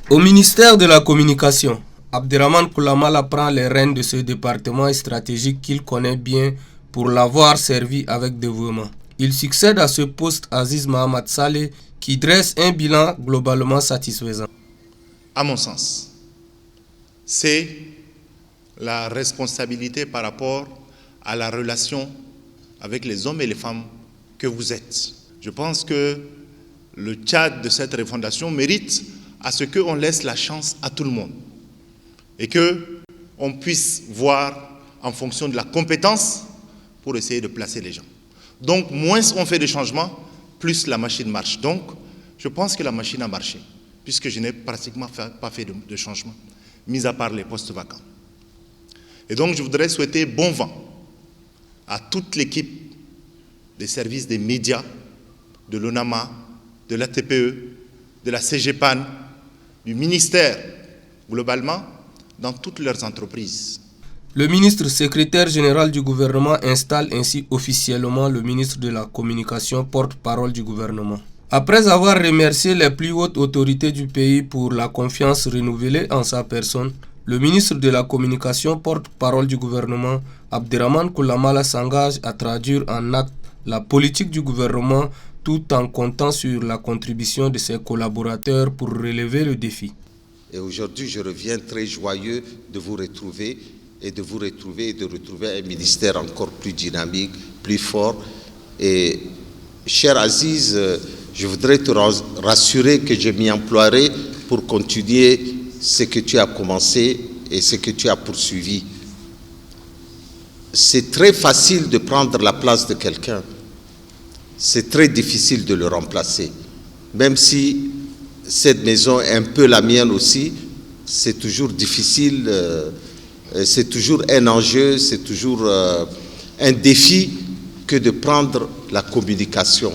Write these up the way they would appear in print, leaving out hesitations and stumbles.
Au ministère de la Communication, Abderrahmane Koulamala prend les rênes de ce département stratégique qu'il connaît bien pour l'avoir servi avec dévouement. Il succède à ce poste Aziz Mohamed Saleh qui dresse un bilan globalement satisfaisant. À mon sens, c'est la responsabilité par rapport à la relation avec les hommes et les femmes que vous êtes. Je pense que le Tchad de cette refondation mérite à ce qu'on laisse la chance à tout le monde et qu'on puisse voir en fonction de la compétence pour essayer de placer les gens. Donc, moins on fait de changements, plus la machine marche. Donc, je pense que la machine a marché, puisque je n'ai pratiquement pas fait de changement, mis à part les postes vacants. Et donc, je voudrais souhaiter bon vent à toute l'équipe des services des médias, de l'ONAMA, de la TPE, de la CGPAN, du ministère, globalement, dans toutes leurs entreprises. Le ministre secrétaire général du gouvernement installe ainsi officiellement le ministre de la Communication, porte-parole du gouvernement. Après avoir remercié les plus hautes autorités du pays pour la confiance renouvelée en sa personne, le ministre de la Communication, porte-parole du gouvernement, Abderrahmane Koulamala s'engage à traduire en acte la politique du gouvernement tout en comptant sur la contribution de ses collaborateurs pour relever le défi. Et aujourd'hui, je reviens très joyeux de vous retrouver et de retrouver un ministère encore plus dynamique, plus fort. Et cher Aziz, je voudrais te rassurer que je m'y emploierai pour continuer ce que tu as commencé et ce que tu as poursuivi. C'est très facile de prendre la place de quelqu'un. C'est très difficile de le remplacer. Même si cette maison est un peu la mienne aussi, c'est toujours difficile, c'est toujours un enjeu, c'est toujours un défi que de prendre la communication.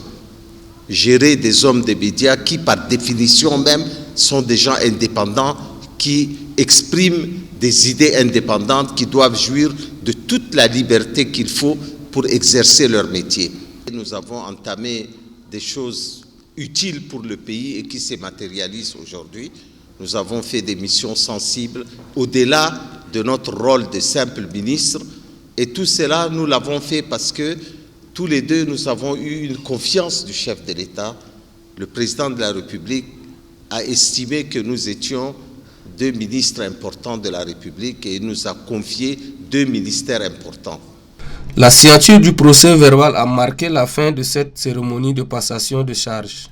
Gérer des hommes des médias qui, par définition même, sont des gens indépendants, qui expriment des idées indépendantes, qui doivent jouir de toute la liberté qu'il faut pour exercer leur métier. Nous avons entamé des choses utiles pour le pays et qui se matérialisent aujourd'hui. Nous avons fait des missions sensibles au-delà de notre rôle de simple ministre. Et tout cela, nous l'avons fait parce que tous les deux, nous avons eu une confiance du chef de l'État. Le président de la République a estimé que nous étions deux ministres importants de la République et il nous a confié deux ministères importants. La signature du procès verbal a marqué la fin de cette cérémonie de passation de charges.